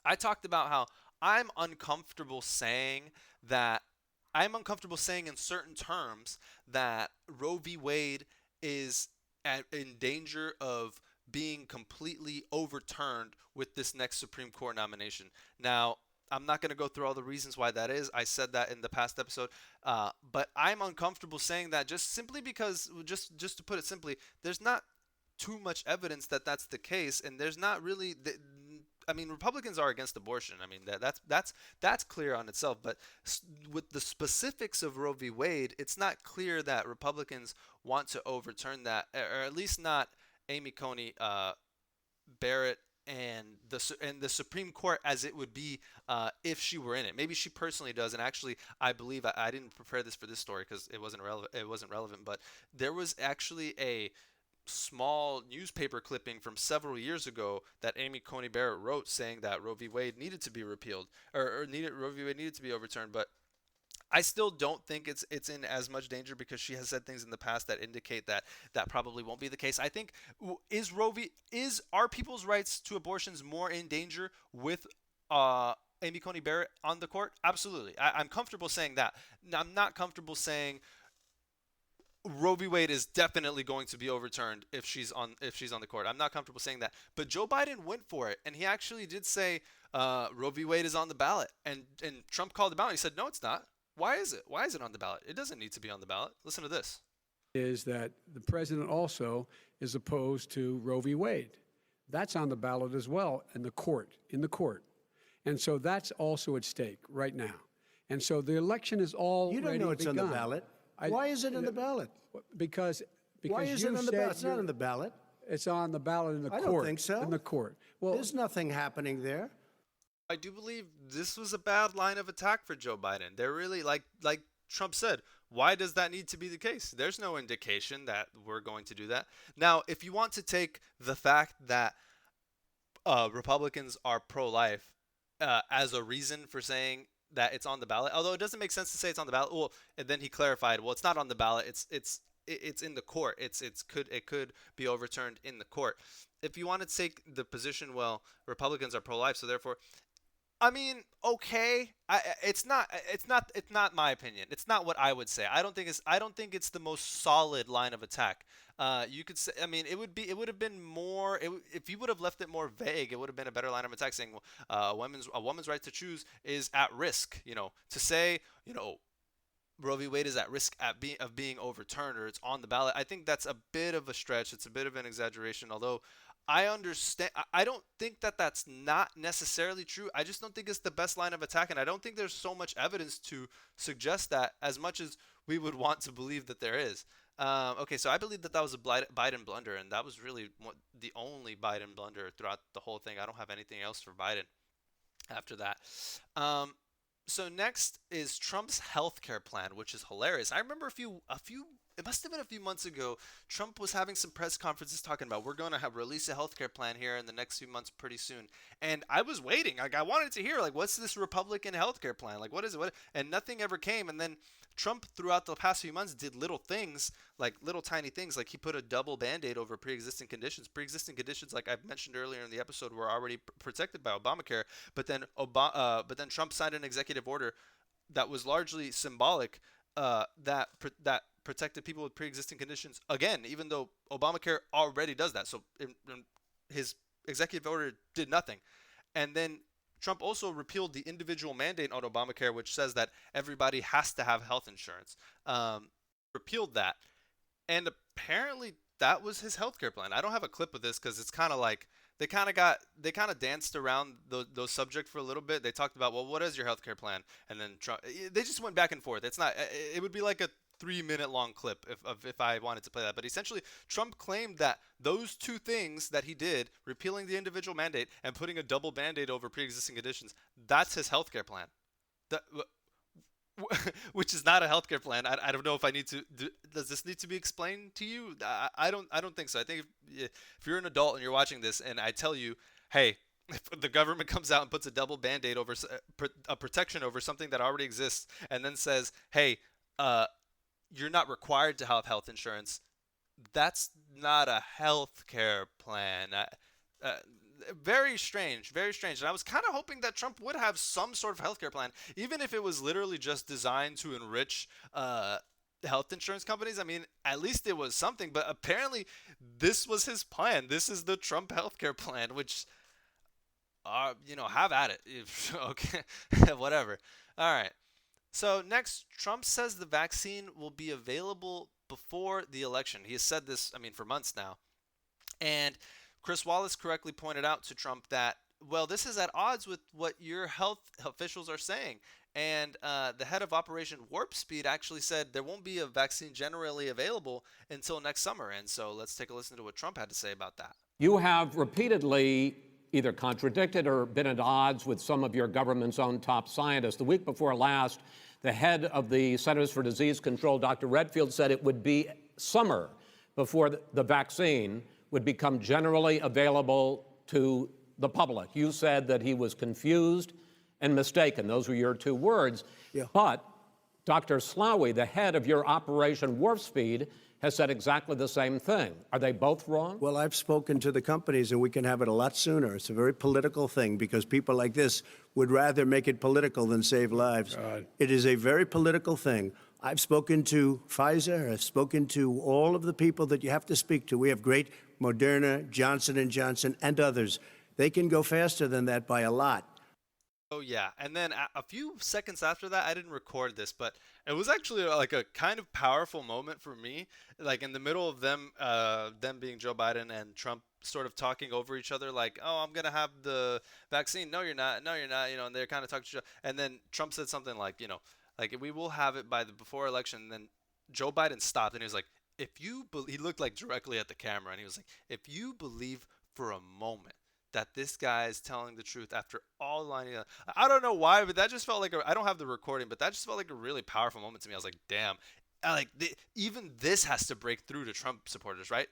I talked about how I'm uncomfortable saying that I'm uncomfortable saying in certain terms that Roe v. Wade is in danger of being completely overturned with this next Supreme Court nomination. Now, I'm not going to go through all the reasons why that is. I said that in the past episode, but I'm uncomfortable saying that just simply because, just to put it simply, there's not too much evidence that that's the case, and there's not really. I mean, Republicans are against abortion. I mean, that's clear on itself. But with the specifics of Roe v. Wade, it's not clear that Republicans want to overturn that, or at least not Amy Coney Barrett and the Supreme Court as it would be if she were in it. Maybe she personally does. And actually, I believe I didn't prepare this for this story because it wasn't relevant. It wasn't relevant. But there was actually a small newspaper clipping from several years ago that Amy Coney Barrett wrote saying that Roe v. Wade needed to be repealed or Roe v. Wade needed to be overturned. But I still don't think it's in as much danger because she has said things in the past that indicate that that probably won't be the case. I think is are people's rights to abortions more in danger with Amy Coney Barrett on the court? Absolutely. I'm comfortable saying that. I'm not comfortable saying Roe v. Wade is definitely going to be overturned if she's on the court. I'm not comfortable saying that. But Joe Biden went for it, and he actually did say Roe v. Wade is on the ballot, and Trump called him out. He said, "No, it's not. Why is it? Why is it on the ballot? It doesn't need to be on the ballot." Listen to this. Is that the president also is opposed to Roe v. Wade. That's on the ballot as well in the court. And so that's also at stake right now. And so the election is already You don't know it's begun. on the ballot. Why is it on the ballot? Because Why is you it on the said ballot? It's not on the ballot. it's on the ballot in the I court. don't think so. In the court. Well, There's nothing happening there. I do believe this was a bad line of attack for Joe Biden. They're really like Trump said, why does that need to be the case? There's no indication that we're going to do that. Now, if you want to take the fact that Republicans are pro-life as a reason for saying that it's on the ballot, although it doesn't make sense to say it's on the ballot. Well, and then he clarified, well, it's not on the ballot. It's in the court. It could be overturned in the court. If you want to take the position, well, Republicans are pro-life, so therefore, I mean, okay. It's not my opinion. It's not what I would say. I don't think it's the most solid line of attack. You could say, I mean, it would have been more, if you would have left it more vague, it would have been a better line of attack saying, well, a woman's right to choose is at risk, to say, Roe v. Wade is at risk of being overturned or it's on the ballot. I think that's a bit of a stretch. It's a bit of an exaggeration, although I understand. I don't think that that's not necessarily true. I just don't think it's the best line of attack, and I don't think there's so much evidence to suggest that as much as we would want to believe that there is. Okay, so I believe that was a Biden blunder, and that was really the only Biden blunder throughout the whole thing. I don't have anything else for Biden after that. So next is Trump's healthcare plan, which is hilarious. I remember it must have been a few months ago, Trump was having some press conferences talking about we're going to release a healthcare plan here in the next few months pretty soon. And I was waiting. Like I wanted to hear what's this Republican healthcare plan? Like what is it? And nothing ever came. And then Trump throughout the past few months did little things, like little tiny things, like he put a double band-aid over pre-existing conditions. Pre-existing conditions, like I've mentioned earlier in the episode, were already protected by Obamacare, but then Trump signed an executive order that was largely symbolic that protected people with pre-existing conditions again, even though Obamacare already does that. So his executive order did nothing. And then Trump also repealed the individual mandate on Obamacare, which says that everybody has to have health insurance. Repealed that, and apparently that was his healthcare plan. I don't have a clip of this because it's kind of like they kind of danced around those subject for a little bit. They talked about, well, what is your healthcare plan? And then Trump, they just went back and forth. It's not. It would be like a 3-minute long clip if I wanted to play that. But essentially, Trump claimed that those two things that he did, repealing the individual mandate and putting a double band-aid over pre-existing conditions, that's his healthcare plan. That, which is not a healthcare plan. I don't know if I need to. Does this need to be explained to you? I don't think so. I think if you're an adult and you're watching this, and I tell you, hey, if the government comes out and puts a double band-aid over a protection over something that already exists, and then says, hey, you're not required to have health insurance, that's not a healthcare plan. Very strange, very strange. And I was kind of hoping that Trump would have some sort of healthcare plan, even if it was literally just designed to enrich health insurance companies. I mean, at least it was something. But apparently, this was his plan. This is the Trump healthcare plan, which, have at it. Okay, whatever. All right. So next, Trump says the vaccine will be available before the election. He has said this, for months now. And Chris Wallace correctly pointed out to Trump that, well, this is at odds with what your health officials are saying. And the head of Operation Warp Speed actually said there won't be a vaccine generally available until next summer. And so let's take a listen to what Trump had to say about that. You have repeatedly either contradicted or been at odds with some of your government's own top scientists. The week before last, the head of the Centers for Disease Control, Dr. Redfield, said it would be summer before the vaccine would become generally available to the public. You said that he was confused and mistaken. Those were your two words. Yeah. But Dr. Slaoui, the head of your Operation Warp Speed, has said exactly the same thing. Are they both wrong? Well, I've spoken to the companies, and we can have it a lot sooner. It's a very political thing because people like this would rather make it political than save lives. God. It is a very political thing. I've spoken to Pfizer. I've spoken to all of the people that you have to speak to. We have great Moderna, Johnson & Johnson, and others. They can go faster than that by a lot. Oh yeah, and then a few seconds after that, I didn't record this, but it was actually like a kind of powerful moment for me, like in the middle of them being Joe Biden and Trump sort of talking over each other, like, oh, I'm gonna have the vaccine. No, you're not. No, you're not. And they're kind of talking to each other. And then Trump said something like, like we will have it by the before election. And then Joe Biden stopped and he was like, he looked like directly at the camera and he was like, if you believe for a moment that this guy is telling the truth after all lining up. I don't know why, but that just felt like I don't have the recording, but that just felt like a really powerful moment to me. I was like, damn, even this has to break through to Trump supporters, right?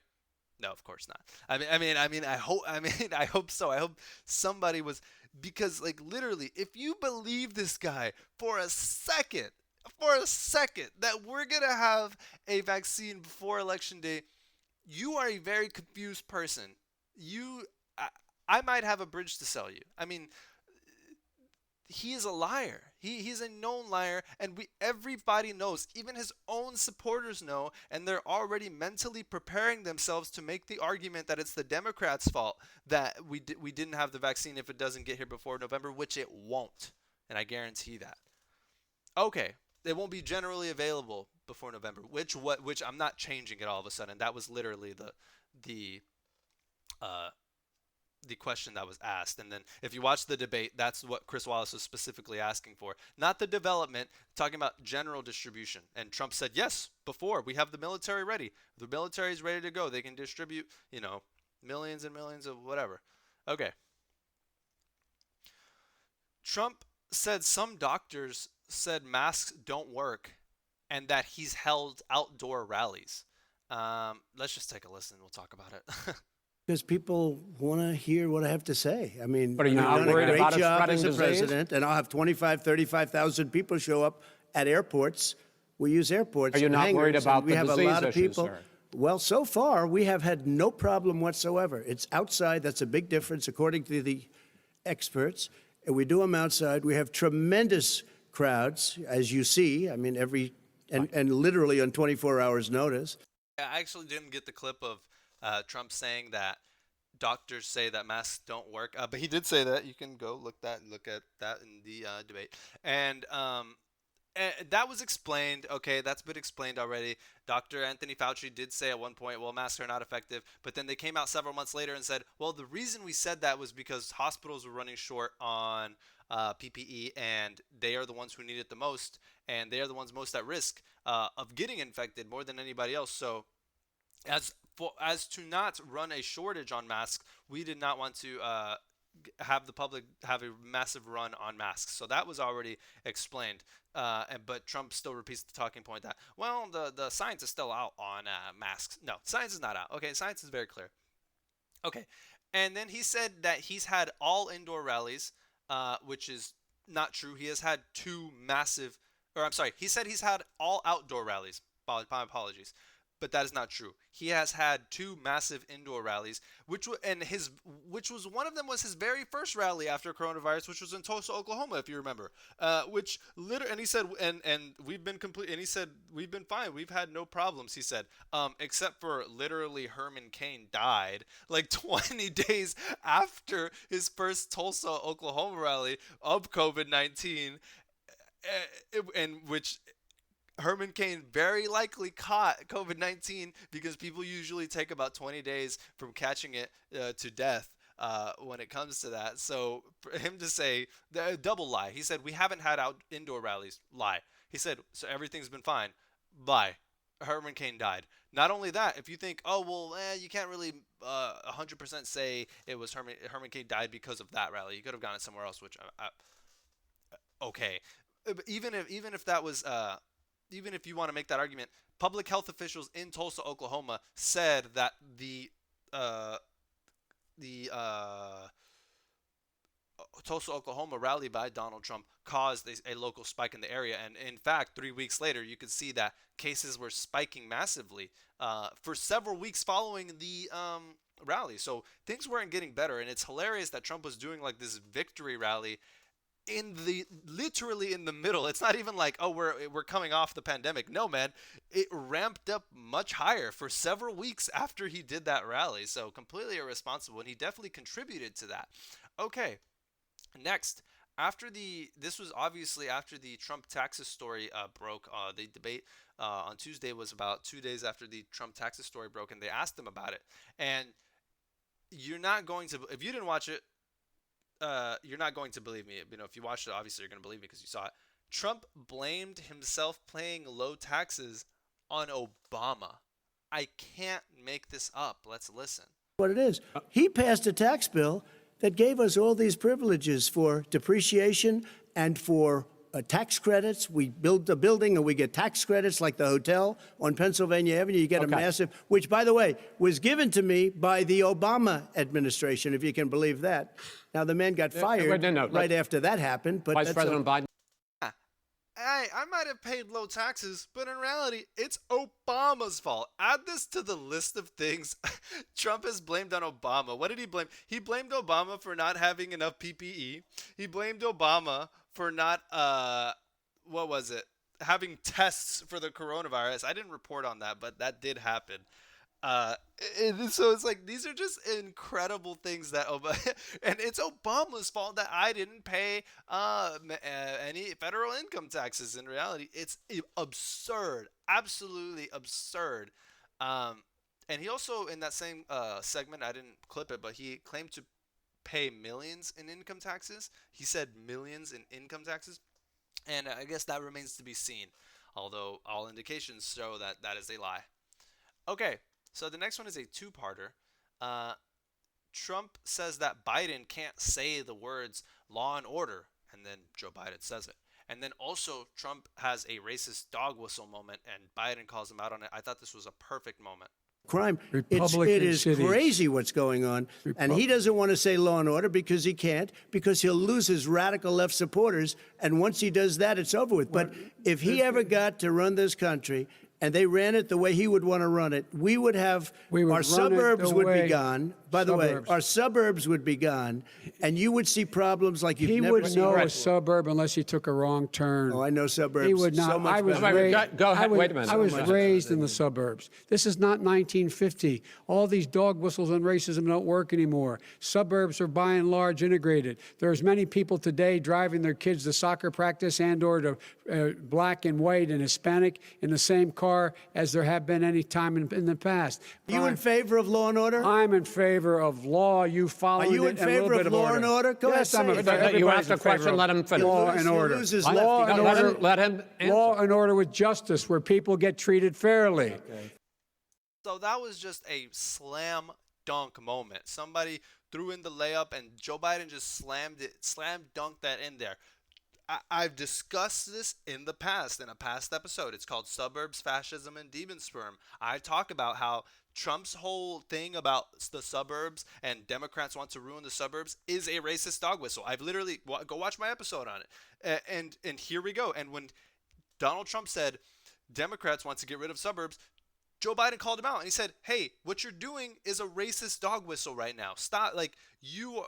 No, of course not. I hope so. I hope somebody was, because like literally, if you believe this guy for a second that we're going to have a vaccine before election day, you are a very confused person. I might have a bridge to sell you. He is a liar. He's a known liar, and everybody knows, even his own supporters know, and they're already mentally preparing themselves to make the argument that it's the Democrats' fault that we didn't have the vaccine if it doesn't get here before November, which it won't, and I guarantee that. Okay, it won't be generally available before November, which I'm not changing it all of a sudden. That was literally the question that was asked. And then if you watch the debate, that's what Chris Wallace was specifically asking for. Not the development, talking about general distribution. And Trump said, yes, before we have the military ready. The military is ready to go. They can distribute, millions and millions of whatever. Okay. Trump said some doctors said masks don't work and that he's held outdoor rallies. Let's just take a listen. We'll talk about it. Because people want to hear what I have to say. But are you I've not done a worried great about it job spreading as a disease? president, and I'll have 35,000 people show up at airports. We use airports. Are you and not worried hangars, about and we the have a disease lot of issue, people. sir? Well, so far we have had no problem whatsoever. It's outside. That's a big difference, according to the experts. And we do them outside. We have tremendous crowds, as you see. And literally on 24 hours' notice. I actually didn't get the clip of Trump saying that doctors say that masks don't work, but he did say that. You can go look at that in the debate, and that was explained. Okay, that's been explained already. Dr. Anthony Fauci did say at one point, well, masks are not effective. But then they came out several months later and said, well, the reason we said that was because hospitals were running short on PPE, and they are the ones who need it the most, and they are the ones most at risk of getting infected more than anybody else. So as to not run a shortage on masks, we did not want to have the public have a massive run on masks. So that was already explained. But Trump still repeats the talking point that, well, the science is still out on masks. No, science is not out. Okay, science is very clear. Okay, and then he said that he's had all indoor rallies, which is not true. He has had he said he's had all outdoor rallies. My apologies. But that is not true. He has had 2 massive indoor rallies, which was one of them was his very first rally after coronavirus, which was in Tulsa, Oklahoma, if you remember. And he said, and we've been complete, and he said we've been fine, we've had no problems. He said, except for literally Herman Cain died like 20 days after his first Tulsa, Oklahoma rally of COVID-19, and which. Herman Cain very likely caught COVID-19 because people usually take about 20 days from catching it to death when it comes to that. So for him to say, double lie. He said, we haven't had indoor rallies. Lie. He said, so everything's been fine. Lie. Herman Cain died. Not only that, if you think, oh, well, you can't really 100% say it was Herman Cain died because of that rally. You could have gone it somewhere else, which, okay. Even if that was... even if you want to make that argument, public health officials in Tulsa, Oklahoma said that the Tulsa, Oklahoma rally by Donald Trump caused a local spike in the area. And in fact, 3 weeks later, you could see that cases were spiking massively for several weeks following the rally. So things weren't getting better. And it's hilarious that Trump was doing like this victory rally literally in the middle. It's not even like, oh, we're coming off the pandemic. No, man, it ramped up much higher for several weeks after he did that rally. So completely irresponsible, and he definitely contributed to that. Okay, next, this was obviously after the Trump taxes story broke. The debate on Tuesday was about 2 days after the Trump taxes story broke, and they asked him about it. And you're not going to, if you didn't watch it, you're not going to believe me. You know, if you watched it, obviously you're going to believe me because you saw it. Trump blamed himself paying low taxes on Obama. I can't make this up. Let's listen. What it is. He passed a tax bill that gave us all these privileges for depreciation and for tax credits. We build a building and we get tax credits like the hotel on Pennsylvania Avenue. You get a massive, which, by the way, was given to me by the Obama administration, if you can believe that. Now, the man got fired right after that happened. But Vice President Biden. Hey, I might have paid low taxes, but in reality, it's Obama's fault. Add this to the list of things Trump has blamed on Obama. What did he blame? He blamed Obama for not having enough PPE. He blamed Obama for not, having tests for the coronavirus. I didn't report on that, but that did happen. So it's like, these are just incredible things that and it's Obama's fault that I didn't pay any federal income taxes. In reality, it's absurd, absolutely absurd. And he also, in that same segment, I didn't clip it, but he claimed to pay millions in income taxes. He said millions in income taxes, and I guess that remains to be seen, although all indications show that that is a lie. Okay. So the next one is a two-parter. Trump says that Biden can't say the words law and order, and then Joe Biden says it. And then also Trump has a racist dog whistle moment, and Biden calls him out on it. I thought this was a perfect moment. Crime. It is crazy what's going on. And he doesn't want to say law and order because he can't, because he'll lose his radical left supporters. And once he does that, it's over with. But if he ever got to run this country and they ran it the way he would want to run it, we would have We would our run it suburbs the would way- be gone. By the way, Suburbs. our suburbs would be gone, and you would see problems like you've He never would seen know a before. suburb unless he took a wrong turn. Oh, I know suburbs. He would not. So much I was better. raised. Go ahead. I was, Wait a minute. I was So much raised in the suburbs. This is not 1950. All these dog whistles and racism don't work anymore. Suburbs are by and large integrated. There's many people today driving their kids to soccer practice and/or to black and white and Hispanic in the same car as there have been any time in the past. You in favor of law and order? I'm in favor of law. You follow Are you in favor of law and order? Go ahead, Yes, I'm say in it. favor. You Everybody's asked a in favor question, of let him finish. Law lose- and you order. lose his Law left. and No, order. let him answer. Law and order with justice, where people get treated fairly. So that was just a slam dunk moment. Somebody threw in the layup and Joe Biden just slam dunked that in there. I've discussed this in the past, in a past episode. It's called Suburbs, Fascism, and Demon Sperm. I talk about how Trump's whole thing about the suburbs and Democrats want to ruin the suburbs is a racist dog whistle. I've literally, go watch my episode on it. And here we go. And when Donald Trump said Democrats want to get rid of suburbs, Joe Biden called him out and he said, "Hey, what you're doing is a racist dog whistle right now. Stop. Like,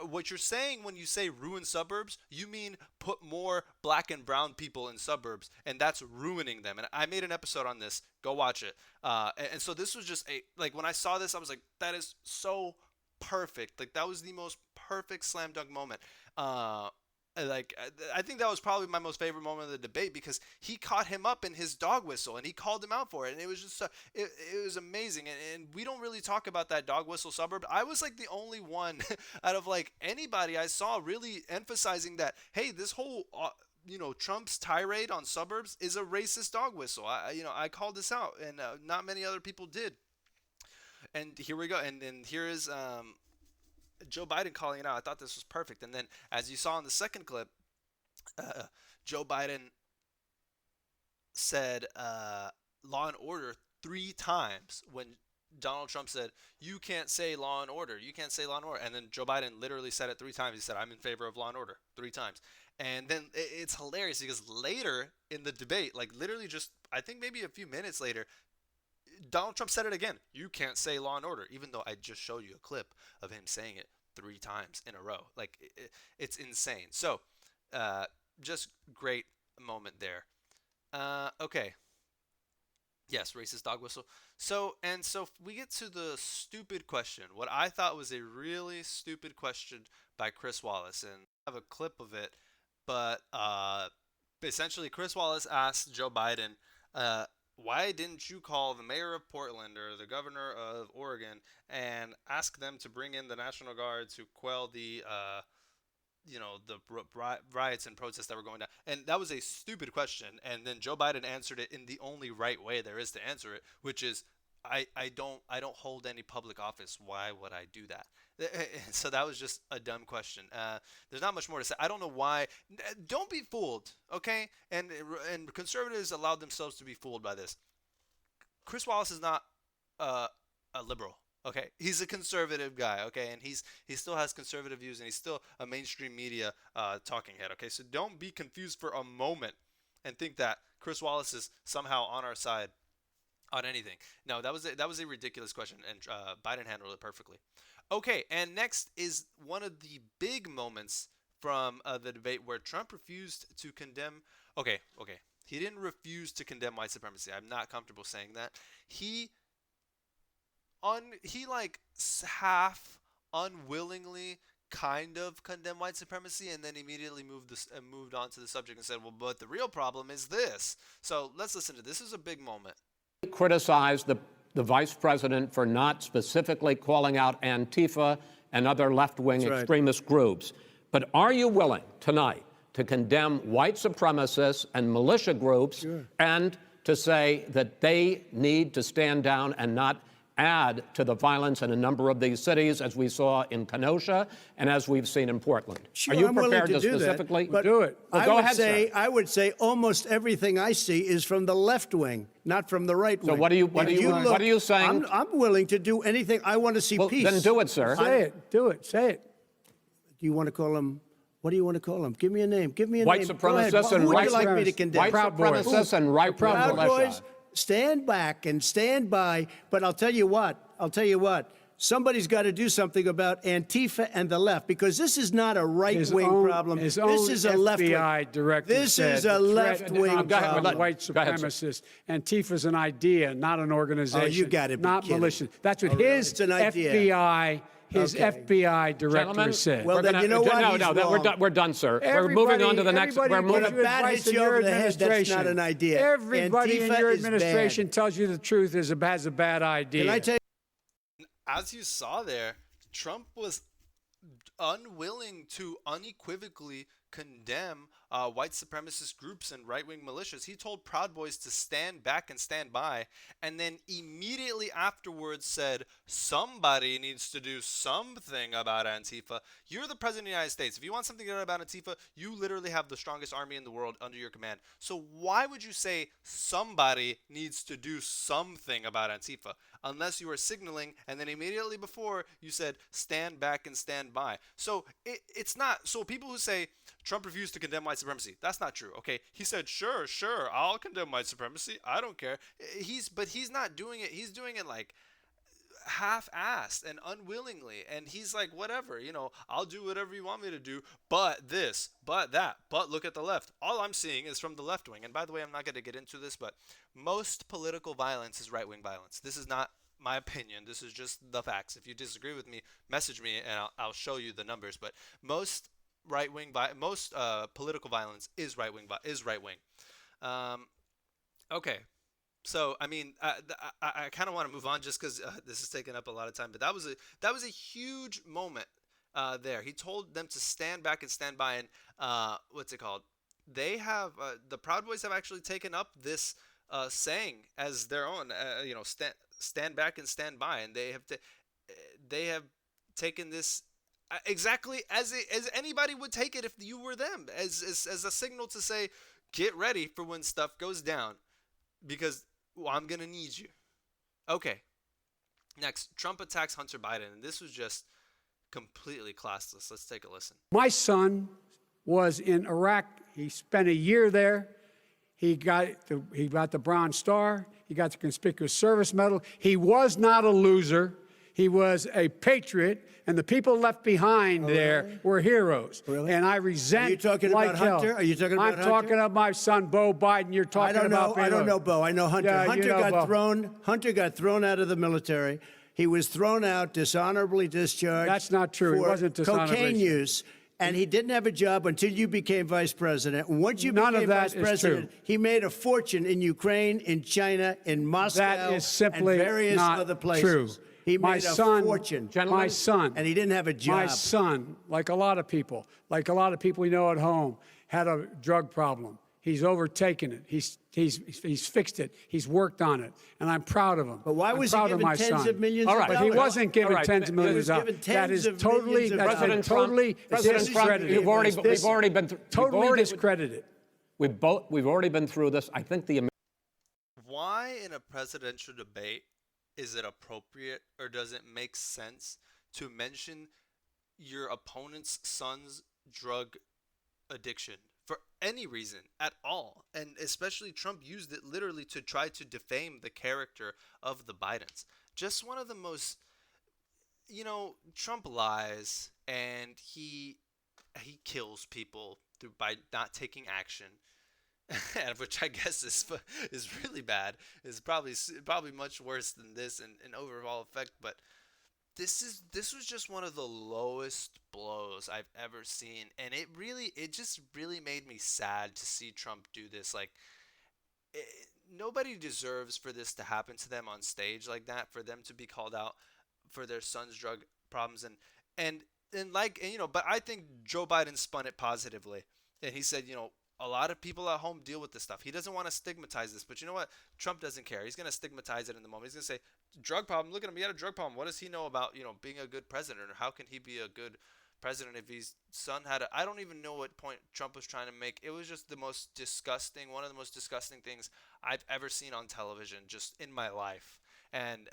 what you're saying when you say ruin suburbs, you mean put more black and brown people in suburbs, and that's ruining them." And I made an episode on this. Go watch it. And so this was just when I saw this, I was like, that is so perfect. Like, that was the most perfect slam dunk moment. I think that was probably my most favorite moment of the debate because he caught him up in his dog whistle and he called him out for it, and it was just it was amazing. And we don't really talk about that dog whistle suburb. I was like the only one out of like anybody I saw really emphasizing that, hey, this whole Trump's tirade on suburbs is a racist dog whistle. I called this out, and not many other people did. And here we go. And here is Joe Biden calling it out. I thought this was perfect. And then, as you saw in the second clip, Joe Biden said law and order 3 times when Donald Trump said, "You can't say law and order. You can't say law and order." And then Joe Biden literally said it 3 times. He said, "I'm in favor of law and order," 3 times. And then it's hilarious because later in the debate, like literally just, I think maybe a few minutes later, Donald Trump said it again. "You can't say law and order," even though I just showed you a clip of him saying it 3 times in a row. Like, it's insane. So, just great moment there. Okay. Yes, racist dog whistle. So we get to the stupid question. What I thought was a really stupid question by Chris Wallace, and I have a clip of it. But essentially, Chris Wallace asked Joe Biden, why didn't you call the mayor of Portland or the governor of Oregon and ask them to bring in the National Guard to quell the riots and protests that were going down? And that was a stupid question. And then Joe Biden answered it in the only right way there is to answer it, which is, I don't hold any public office. Why would I do that? So that was just a dumb question. There's not much more to say. I don't know why. Don't be fooled, okay? And conservatives allowed themselves to be fooled by this. Chris Wallace is not a liberal, okay? He's a conservative guy, okay? And he still has conservative views, and he's still a mainstream media talking head, okay? So don't be confused for a moment and think that Chris Wallace is somehow on our side on anything. No, that was a ridiculous question, and Biden handled it perfectly. Okay, and next is one of the big moments from the debate where Trump refused to condemn. Okay, he didn't refuse to condemn white supremacy. I'm not comfortable saying that. He half unwillingly kind of condemned white supremacy, and then immediately moved on to the subject and said, well, but the real problem is this. So let's listen to this. This is a big moment. Criticized the vice president for not specifically calling out Antifa and other left-wing extremist groups. But are you willing tonight to condemn white supremacists and militia groups and to say that they need to stand down and not add to the violence in a number of these cities, as we saw in Kenosha and as we've seen in Portland? Sure, are you I'm prepared willing to do specifically that, do it? Well, go ahead, sir. I would say almost everything I see is from the left wing, not from the right wing. So what are you saying? I'm willing to do anything. I want to see Well, peace. then do it, sir. Say it. Do it. Say it. Do you want to call him? What do you want to call him? Give me a name. Give me a White name. supremacists and Who would right you like me to condemn? white Proud Boys. supremacists and right-wing Proud militia. Boys. stand back and stand by. But I'll tell you what. Somebody's got to do something about Antifa and the left, because this is not a right-wing problem. His This own is a left-wing. FBI director This said is a the threat left-wing of problem. white Go ahead, sir. supremacists. Antifa's an idea, not an organization. Oh, you gotta be not kidding. militia. That's what Oh, really? his It's an idea. His Okay. FBI director Gentlemen, said. Well, we're then gonna, you know what? No, He's no, wrong. we're done, sir. We're moving on to the next. We're Everybody When gives a you bat advice hits in you your over the head, that's administration. not an idea. Everybody in Antifa your is administration bad. tells you the truth has a bad idea. Can I tell you? As you saw there, Trump was unwilling to unequivocally condemn white supremacist groups and right-wing militias. He told Proud Boys to stand back and stand by, and then immediately afterwards said somebody needs to do something about Antifa. You're the president of the United States. If you want something to do about Antifa, you literally have the strongest army in the world under your command. So why would you say somebody needs to do something about Antifa? Unless you were signaling, and then immediately before you said stand back and stand by. So it's not. So people who say Trump refused to condemn white supremacy, that's not true. Okay, he said sure, I'll condemn white supremacy. I don't care. But he's not doing it. He's doing it like half-assed and unwillingly, and he's like, whatever, I'll do whatever you want me to do, but this, but that, but look at the left. All I'm seeing is from the left wing. And by the way, I'm not going to get into this, but most political violence is right-wing violence. This is not my opinion. This is just the facts. If you disagree with me, message me and I'll show you the numbers. But most political violence is right-wing. Okay. So I mean, I kind of want to move on just because this is taking up a lot of time. But that was a huge moment there. He told them to stand back and stand by, and what's it called? They have the Proud Boys have actually taken up this saying as their own. Stand back and stand by, and they have taken this exactly as anybody would take it if you were them, as a signal to say, get ready for when stuff goes down, because I'm going to need you. Okay. Next, Trump attacks Hunter Biden, and this was just completely classless. Let's take a listen. My son was in Iraq. He spent a year there. He got the Bronze Star. He got the Conspicuous Service Medal. He was not a loser. He was a patriot, and the people left behind there were heroes. Really? And I resent. Are you talking about Hunter? Are you talking about I'm Hunter? talking about my son, Beau Biden. You're talking about. I don't know Beau. I know Hunter. Yeah, Hunter you know Beau. Hunter got thrown out of the military. He was thrown out, dishonorably discharged. That's not true. He For wasn't dishonorably cocaine use. And he didn't have a job until you became vice president. And once you None of became that vice is president, true. he made a fortune in Ukraine, in China, in Moscow, That is simply and various not other places. true. He My made a son, fortune. My son, and he didn't have a job. My son, like a lot of people we know at home, had a drug problem. He's overtaken it. He's fixed it. He's worked on it, and I'm proud of him. But why was he proud of given my tens son. of millions All of right, but he dollars? wasn't given All right, tens of millions of he was dollars. given That tens is of totally, millions of that's been dollars. totally President Trump, discredited. we've already been through. Totally discredited. We've already been through this. I think the Why in a presidential debate is it appropriate, or does it make sense to mention your opponent's son's drug addiction for any reason at all? And especially Trump used it literally to try to defame the character of the Bidens. Just one of the most, Trump lies, and he kills people by not taking action. Which I guess is really bad. Is probably much worse than this in overall effect. But this was just one of the lowest blows I've ever seen, and it just really made me sad to see Trump do this. Like, nobody deserves for this to happen to them on stage like that, for them to be called out for their son's drug problems, and but I think Joe Biden spun it positively, and he said, a lot of people at home deal with this stuff. He doesn't want to stigmatize this, but you know what? Trump doesn't care. He's going to stigmatize it in the moment. He's going to say, drug problem, look at him, he had a drug problem. What does he know about, being a good president, or how can he be a good president if his son had I don't even know what point Trump was trying to make. It was just one of the most disgusting things I've ever seen on television just in my life. And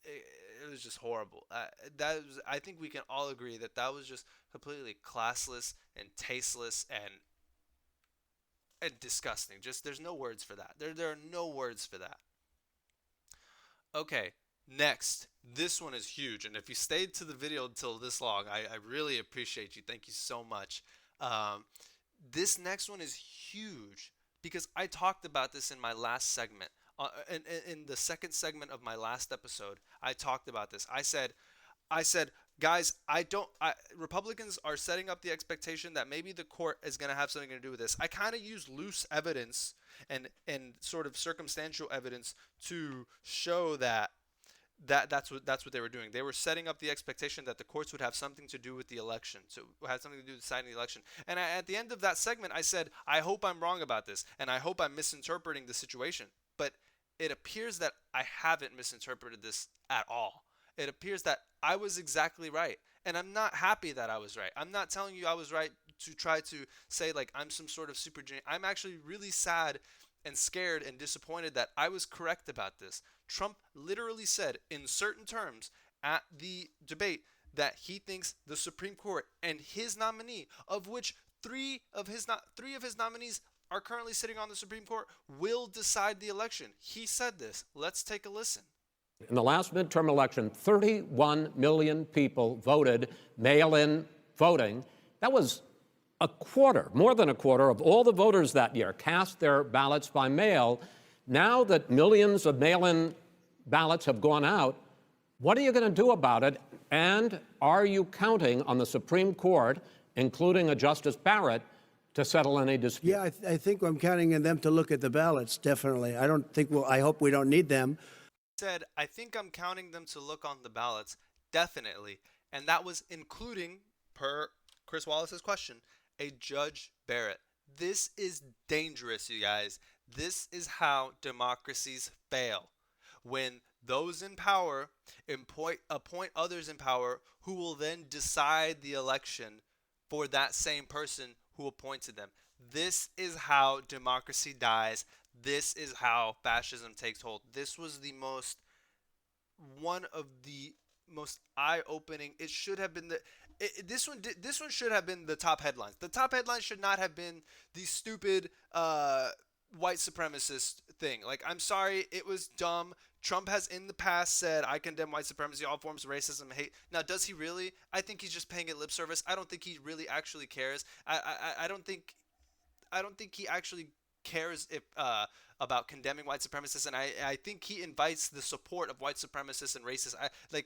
it was just horrible. I think we can all agree that was just completely classless and tasteless, and disgusting. Just there's no words for that. There are no words for that. Okay, next. This one is huge, and if you stayed to the video until this long, I really appreciate you. Thank you so much. Um, this next one is huge because I talked about this in my last segment. In the second segment of my last episode, I talked about this. I said, guys, Republicans are setting up the expectation that maybe the court is going to have something to do with this. I kind of use loose evidence and sort of circumstantial evidence to show that's what they were doing. They were setting up the expectation that the courts would have something to do with the election, so had something to do with deciding the election. And at the end of that segment, I said, I hope I'm wrong about this, and I hope I'm misinterpreting the situation. But it appears that I haven't misinterpreted this at all. It appears that I was exactly right, and I'm not happy that I was right. I'm not telling you I was right to try to say like I'm some sort of super genius. I'm actually really sad and scared and disappointed that I was correct about this. Trump literally said in certain terms at the debate that he thinks the Supreme Court and his nominee, of which three of his nominees are currently sitting on the Supreme Court, will decide the election. He said this. Let's take a listen. In the last midterm election, 31 million people voted mail-in voting. That was a quarter, more than a quarter of all the voters that year cast their ballots by mail. Now that millions of mail-in ballots have gone out, what are you going to do about it? And are you counting on the Supreme Court, including a Justice Barrett, to settle any dispute? Yeah, I think I'm counting on them to look at the ballots, definitely. I hope we don't need them. Said, I think I'm counting them to look on the ballots, definitely. And that was including, per Chris Wallace's question, a Judge Barrett. This is dangerous, you guys. This is how democracies fail. When those in power appoint others in power who will then decide the election for that same person who appointed them. This is how democracy dies. This is how fascism takes hold. This was one of the most eye-opening. It should have been this one should have been the top headlines. The top headlines should not have been the stupid white supremacist thing. Like, I'm sorry, it was dumb. Trump has in the past said, I condemn white supremacy, all forms of racism, hate. Now, does he really? I think he's just paying it lip service. I don't think he really actually cares. I don't think he actually cares about condemning white supremacists, and I think he invites the support of white supremacists and racists.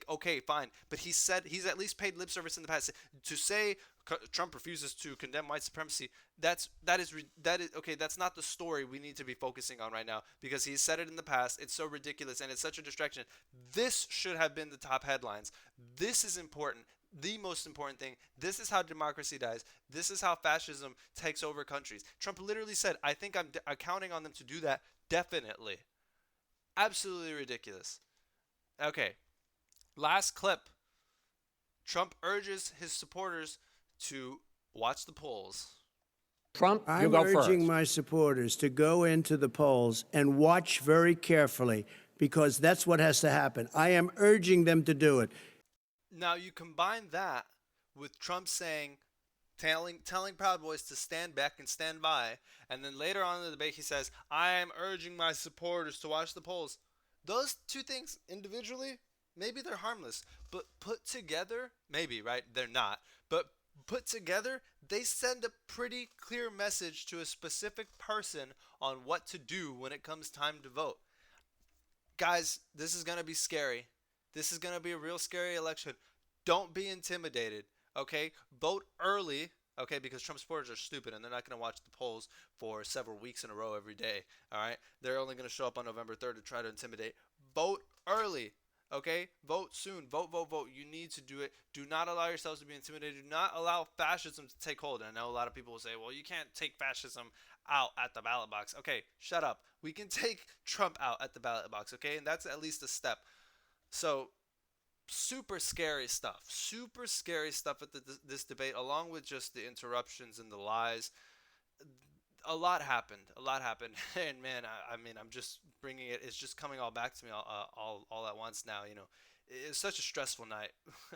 Okay, fine, but he said he's at least paid lip service in the past to say Trump refuses to condemn white supremacy. That is okay. That's not the story we need to be focusing on right now, because he said it in the past. It's so ridiculous and it's such a distraction. This should have been the top headlines. This is important. The most important thing. This is how democracy dies. This is how fascism takes over countries. Trump literally said, I think I'm counting on them to do that. Definitely. Absolutely ridiculous. Okay. Last clip. Trump urges his supporters to watch the polls. Trump, you I'm go urging first. my supporters to go into the polls and watch very carefully, because that's what has to happen. I am urging them to do it. Now you combine that with Trump saying, telling Proud Boys to stand back and stand by, and then later on in the debate he says, I am urging my supporters to watch the polls. Those two things individually, maybe they're harmless, but put together, maybe, right? They're not. But put together, they send a pretty clear message to a specific person on what to do when it comes time to vote. Guys, this is going to be scary. This is going to be a real scary election. Don't be intimidated, okay? Vote early, okay, because Trump supporters are stupid and they're not going to watch the polls for several weeks in a row every day, all right? They're only going to show up on November 3rd to try to intimidate. Vote early, okay? Vote soon. Vote, vote, vote. You need to do it. Do not allow yourselves to be intimidated. Do not allow fascism to take hold. And I know a lot of people will say, well, you can't take fascism out at the ballot box. Okay, shut up. We can take Trump out at the ballot box, okay? And that's at least a step. So, super scary stuff at this debate, along with just the interruptions and the lies. A lot happened, and man, I mean, I'm just bringing it. It's just coming all back to me all at once now. You know, it's such a stressful night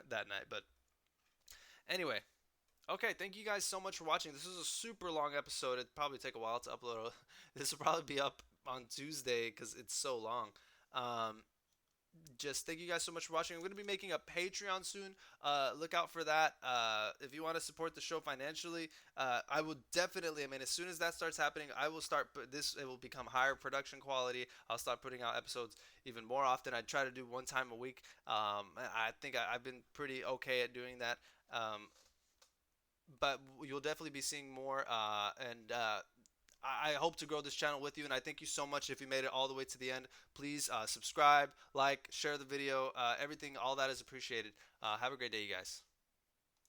that night. But anyway, Okay, thank you guys so much for watching. This was a super long episode. It'd probably take a while to upload. This will probably be up on Tuesday because it's so long. Um, just thank you guys so much for watching. I'm going to be making a Patreon soon. Look out for that. If you want to support the show financially, I will definitely. I mean, as soon as that starts happening, I will start. This it will become higher production quality. I'll start putting out episodes even more often. I try to do one time a week. I think I've been pretty okay at doing that. But you'll definitely be seeing more. And I hope to grow this channel with you, and I thank you so much if you made it all the way to the end. Please subscribe, like, share the video. Everything, all that is appreciated. Have a great day, you guys.